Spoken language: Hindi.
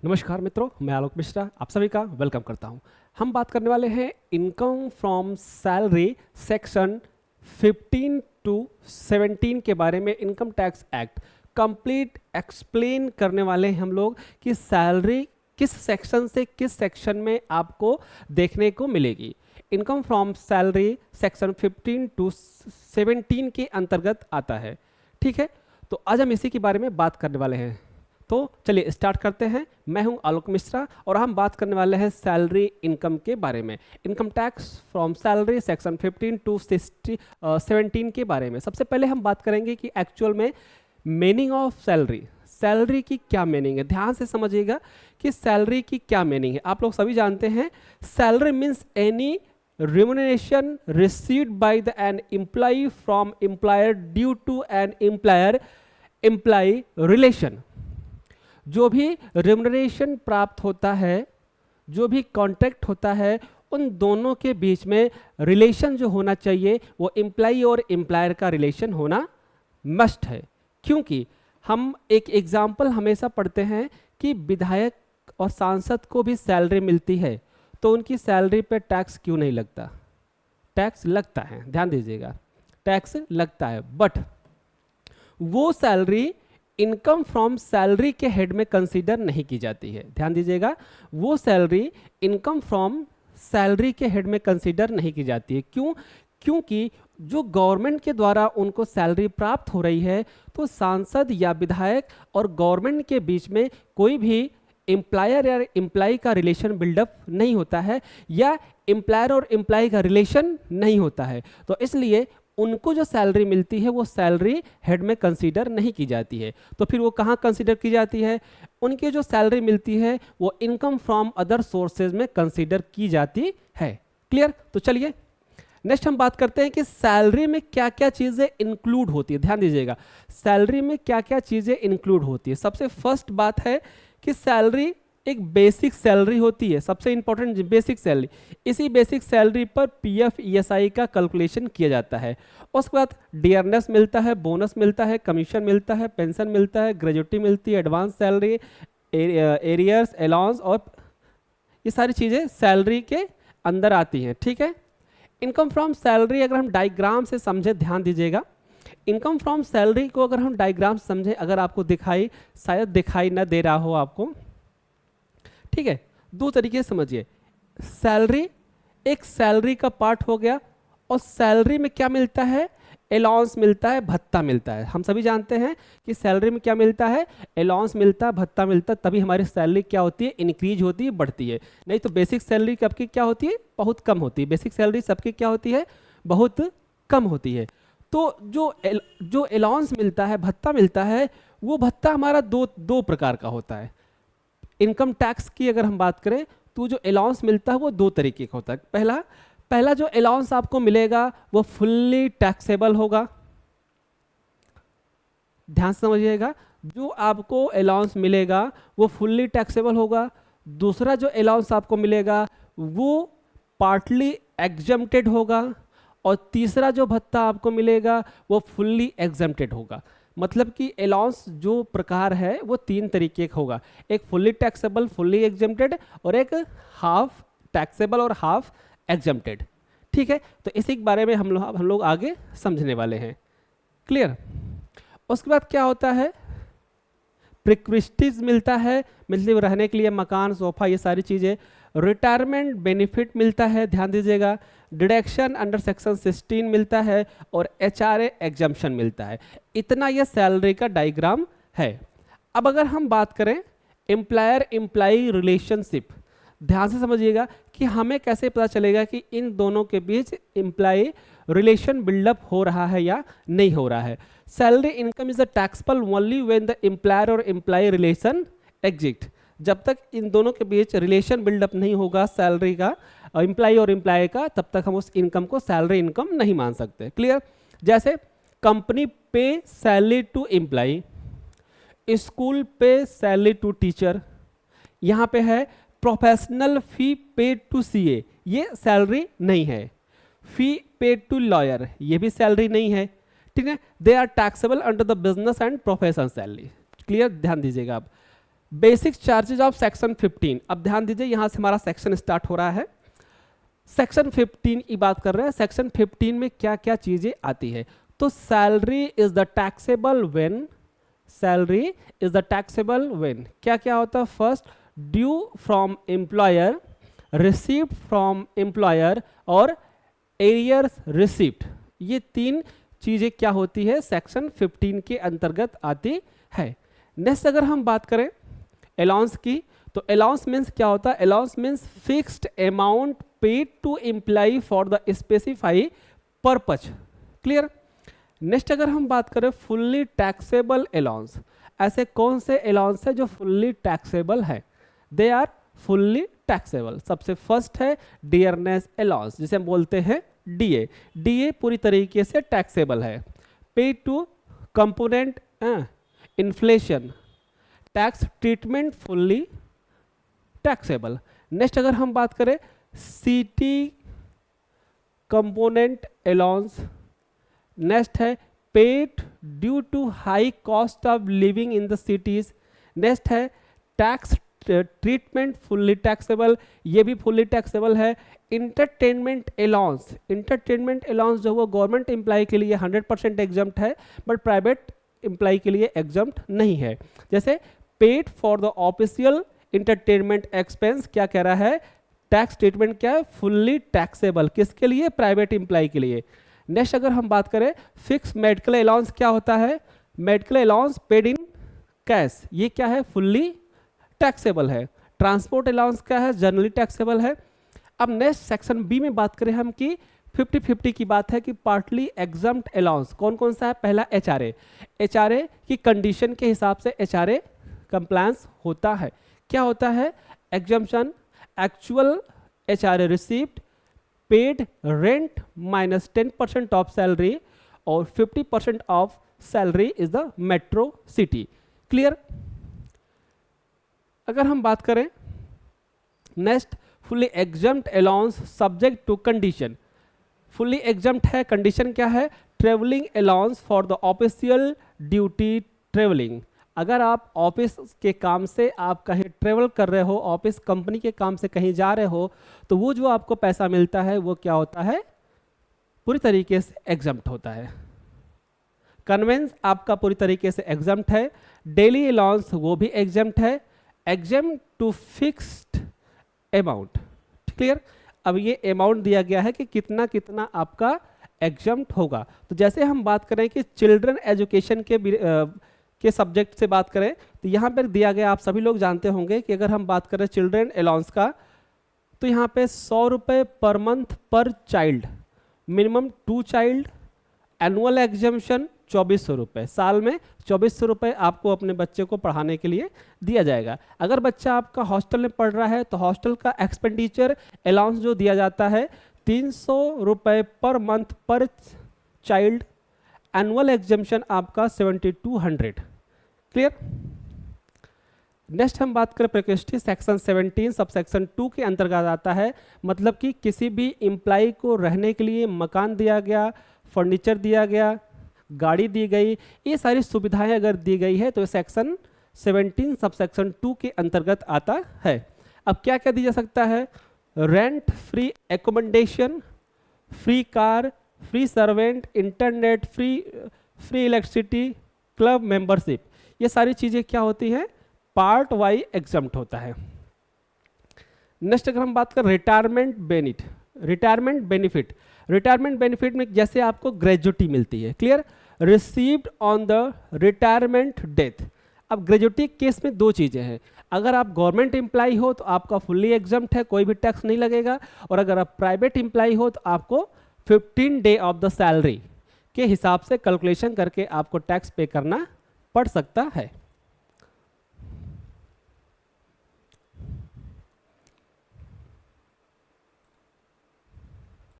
नमस्कार मित्रों, मैं आलोक मिश्रा आप सभी का वेलकम करता हूं। हम बात करने वाले हैं income from salary section 15 to 17 के बारे में। Income tax act complete explain करने वाले हैं हम लोग कि सैलरी किस सेक्शन से किस सेक्शन में आपको देखने को मिलेगी। Income from salary section 15 to 17 के अंतर्गत आता है। ठीक है, तो आज हम इसी के बारे में बात करने वाले हैं। तो चलिए स्टार्ट करते हैं। मैं हूं आलोक मिश्रा और हम बात करने वाले हैं सैलरी इनकम के बारे में। Income tax from salary section 15 to 17 के बारे में। सबसे पहले हम बात करेंगे कि एक्चुअल में मीनिंग ऑफ सैलरी, सैलरी की क्या मीनिंग है। ध्यान से समझिएगा कि सैलरी की क्या मीनिंग है। आप लोग सभी जानते हैं salary means any remuneration received by the an employee from employer due to an employee relation। जो भी remuneration प्राप्त होता है, जो भी कॉन्ट्रैक्ट होता है, उन दोनों के बीच में रिलेशन जो होना चाहिए वो एम्प्लॉई और एम्प्लॉयर का रिलेशन होना मस्ट है। क्योंकि हम एक एग्जाम्पल हमेशा पढ़ते हैं कि विधायक और सांसद को भी सैलरी मिलती है, तो उनकी सैलरी पे टैक्स क्यों नहीं लगता? टैक्स लगता है, ध्यान दीजिएगा, टैक्स लगता है, बट वो सैलरी इनकम फ्रॉम सैलरी के हेड में कंसीडर नहीं की जाती है। ध्यान दीजिएगा, वो सैलरी इनकम फ्रॉम सैलरी के हेड में कंसीडर नहीं की जाती है। क्यों? क्योंकि जो गवर्नमेंट के द्वारा उनको सैलरी प्राप्त हो रही है, तो सांसद या विधायक और गवर्नमेंट के बीच में कोई भी एम्प्लॉयर या एम्प्लॉय का रिलेशन बिल्डअप नहीं होता है, या एम्प्लॉयर और एम्प्लॉय का रिलेशन नहीं होता है। तो इसलिए उनको जो सैलरी मिलती है वो सैलरी हेड में कंसीडर नहीं की जाती है। तो फिर वो कहाँ कंसीडर की जाती है? उनकी जो सैलरी मिलती है वो इनकम फ्रॉम अदर सोर्सेज में कंसीडर की जाती है। क्लियर? तो चलिए नेक्स्ट हम बात करते हैं कि सैलरी में क्या क्या चीज़ें इंक्लूड होती है। ध्यान दीजिएगा, सैलरी में क्या क्या चीज़ें इंक्लूड होती है। सबसे फर्स्ट बात है कि सैलरी एक बेसिक सैलरी होती है, सबसे इंपॉर्टेंट बेसिक सैलरी। इसी बेसिक सैलरी पर पीएफ ईएसआई का कैलकुलेशन किया जाता है। उसके बाद डियरनेस मिलता है, बोनस मिलता है, कमीशन मिलता है, पेंशन मिलता है, ग्रेजुटी मिलती है, एडवांस सैलरी, एरियर्स, अलाउंस, और ये सारी चीज़ें सैलरी के अंदर आती हैं। ठीक है, इनकम फ्रॉम सैलरी अगर हम डायग्राम से समझें, ध्यान दीजिएगा, इनकम फ्रॉम सैलरी को अगर हम डायग्राम समझें, अगर आपको शायद दिखाई ना दे रहा हो आपको, ठीक है, दो तरीके से समझिए। सैलरी एक सैलरी का पार्ट हो गया, और सैलरी में क्या मिलता है? अलाउंस मिलता है, भत्ता मिलता है। हम सभी जानते हैं कि सैलरी में क्या मिलता है? अलाउंस मिलता है, भत्ता मिलता है, तभी हमारी सैलरी क्या होती है? इंक्रीज होती है, बढ़ती है। नहीं तो बेसिक सैलरी सबकी क्या होती है? बहुत कम होती है। बेसिक सैलरी सबकी क्या होती है? बहुत कम होती है। तो जो अलाउंस मिलता है, भत्ता मिलता है, वो भत्ता हमारा दो प्रकार का होता है। इनकम टैक्स की अगर हम बात करें तो जो अलाउंस मिलता है वो दो तरीके का होता है। पहला जो अलाउंस आपको मिलेगा वो फुल्ली टैक्सेबल होगा। ध्यान से समझिएगा, जो आपको अलाउंस मिलेगा वो फुल्ली टैक्सेबल होगा। दूसरा जो अलाउंस आपको मिलेगा वो पार्टली एग्जम्प्टेड होगा, और तीसरा जो भत्ता आपको मिलेगा वो फुल्ली एग्जम्प्टेड होगा। मतलब कि अलाउंस जो प्रकार है वो तीन तरीके का होगा, एक फुल्ली टैक्सेबल, फुल्ली एग्जम्प्टेड, और एक हाफ टैक्सेबल और हाफ एग्जम्प्टेड। ठीक है, तो इसी के बारे में हम लोग आगे समझने वाले हैं। क्लियर? उसके बाद क्या होता है? प्रिक्विस्टीज मिलता है, मतलब रहने के लिए मकान, सोफा, ये सारी चीज़ें। रिटायरमेंट बेनिफिट मिलता है, ध्यान दीजिएगा। डिडक्शन अंडर सेक्शन 16 मिलता है, और एचआरए एग्जम्पशन मिलता है। इतना यह सैलरी का डायग्राम है। अब अगर हम बात करें एम्प्लॉयर एम्प्लॉई रिलेशनशिप, ध्यान से समझिएगा कि हमें कैसे पता चलेगा कि इन दोनों के बीच एम्प्लॉय रिलेशन बिल्डअप हो रहा है या नहीं हो रहा है। Salary income is a taxable only when the employer और एम्प्लॉय रिलेशन एग्जिस्ट। जब तक इन दोनों के बीच रिलेशन बिल्डअप नहीं होगा सैलरी का, एम्प्लॉय और एम्प्लॉय का, तब तक हम उस इनकम को सैलरी इनकम नहीं मान सकते। क्लियर? जैसे कंपनी पे सैलरी टू एम्प्लॉय, स्कूल पे सैलरी टू टीचर, यहाँ पे है प्रोफेशनल फी पे टू सीए, ये सैलरी नहीं है। फी पे टू लॉयर, ये भी सैलरी नहीं है। ठीक है, they are taxable under the business and profession salary. Clear? ध्यान दीजिएगा आप। Basic charges of section 15। अब ध्यान दीजिए, यहां से हमारा सेक्शन स्टार्ट हो रहा है। सेक्शन 15 की बात कर रहे हैं। सेक्शन 15 में क्या क्या चीजें आती है? तो salary is the taxable when, salary is the taxable when क्या क्या होता है? First, due from employer, received from employer और एरियर्स रिसीव्ड। ये तीन चीजें क्या होती है? सेक्शन 15 के अंतर्गत आती है। नेक्स्ट अगर हम बात करें अलाउंस की, तो अलाउंस मीन्स क्या होता है? Allowance means fixed amount paid to employ for the specify purpose. Clear? Next अगर हम बात करें फुल्ली टैक्सेबल अलाउंस, ऐसे कौन से अलाउंस है जो फुल्ली टैक्सेबल है? They are fully taxable. सबसे फर्स्ट है डियरनेस अलाउंस, जिसे हम बोलते हैं डीए। डीए पूरी तरीके से टैक्सेबल है। Paid to component inflation, tax treatment fully taxable. Next अगर हम बात करें सिटी कंपोनेंट अलाउंस, नेक्स्ट है paid due to high cost of living in the cities. Next है टैक्स ट्रीटमेंट फुल्ली टैक्सेबल, ये भी फुल्ली टैक्सेबल है। इंटरटेनमेंट अलाउंस, इंटरटेनमेंट अलाउंस जो वो गवर्नमेंट एम्प्लॉय के लिए 100% एग्जम्प्ट है, बट प्राइवेट एम्प्लॉय के लिए एग्जम्प्ट नहीं है। जैसे paid for the official entertainment expense, क्या कह रहा है? टैक्स ट्रीटमेंट क्या है? Fully taxable. किसके लिए? प्राइवेट एम्प्लॉय के लिए। नेक्स्ट अगर हम बात करें फिक्स मेडिकल अलाउंस, क्या होता है? Medical allowance paid in cash, ये क्या है? फुल्ली टैक्सेबल है। ट्रांसपोर्ट अलाउंस क्या है? जनरली टैक्सेबल है। अब नेक्स्ट सेक्शन बी में बात करें हम कि 50-50 की बात है कि पार्टली एग्जम्प्ट अलाउंस कौन कौन सा है? पहला एचआरए, एचआरए की कंडीशन के हिसाब से एचआरए कंप्लायंस होता है। क्या होता है? Exemption, actual HRA received, paid rent minus 10% of salary और 50% of salary is the metro city. Clear? अगर हम बात करें next fully exempt allowance subject to condition. Fully exempt है, कंडीशन क्या है? Travelling allowance for the official duty travelling. अगर आप ऑफिस के काम से आप कहीं ट्रेवल कर रहे हो, ऑफिस कंपनी के काम से कहीं जा रहे हो, तो वो जो आपको पैसा मिलता है वो क्या होता है? पूरी तरीके से एग्जम्प्ट होता है। कन्वेंस आपका पूरी तरीके से एग्जम्प्ट है। डेली अलाउंस वो भी एग्जम्प्ट है, exempt to fixed amount. Clear? अब ये अमाउंट दिया गया है कि कितना कितना आपका एग्जम्प्ट होगा। तो जैसे हम बात करें कि चिल्ड्रन एजुकेशन के सब्जेक्ट से बात करें, तो यहाँ पर दिया गया, आप सभी लोग जानते होंगे कि अगर हम बात करें चिल्ड्रन अलाउंस का, तो यहाँ पे 100 रुपये पर मंथ पर child, minimum 2 child, annual exemption 2400 रुपये, साल में 2400 रुपये आपको अपने बच्चे को पढ़ाने के लिए दिया जाएगा। अगर बच्चा आपका हॉस्टल में पढ़ रहा है तो हॉस्टल का एक्सपेंडिचर अलाउंस जो दिया जाता है 300 रुपये पर मंथ पर चाइल्ड, एनुअल एग्जम्पशन आपका 7200। क्लियर? नेक्स्ट हम बात करें प्रकृष्टि सेक्शन 17 सब सेक्शन 2 के अंतर्गत आता है। मतलब कि किसी भी एम्प्लॉय को रहने के लिए मकान दिया गया, फर्नीचर दिया गया, गाड़ी दी गई, ये सारी सुविधाएं अगर दी गई है तो सेक्शन 17 सब सेक्शन 2 के अंतर्गत आता है। अब क्या क्या दिया जा सकता है? Rent free accommodation, free car, free servant, internet, free electricity, club membership, ये सारी चीज़ें क्या होती हैं? पार्ट वाई एग्जम्प्ट होता है। नेक्स्ट अगर हम बात करें retirement benefit, retirement benefit, retirement benefit में जैसे आपको ग्रेजुटी मिलती है। Clear? Received on the retirement death. अब ग्रेजुटी केस में दो चीज़ें हैं, अगर आप गवर्नमेंट एम्प्लॉय हो तो आपका फुल्ली एग्जम्प्ट है, कोई भी टैक्स नहीं लगेगा, और अगर आप प्राइवेट एम्प्लॉय हो तो आपको 15 डे ऑफ द सैलरी के हिसाब से कैलकुलेशन करके आपको टैक्स पे करना पड़ सकता है।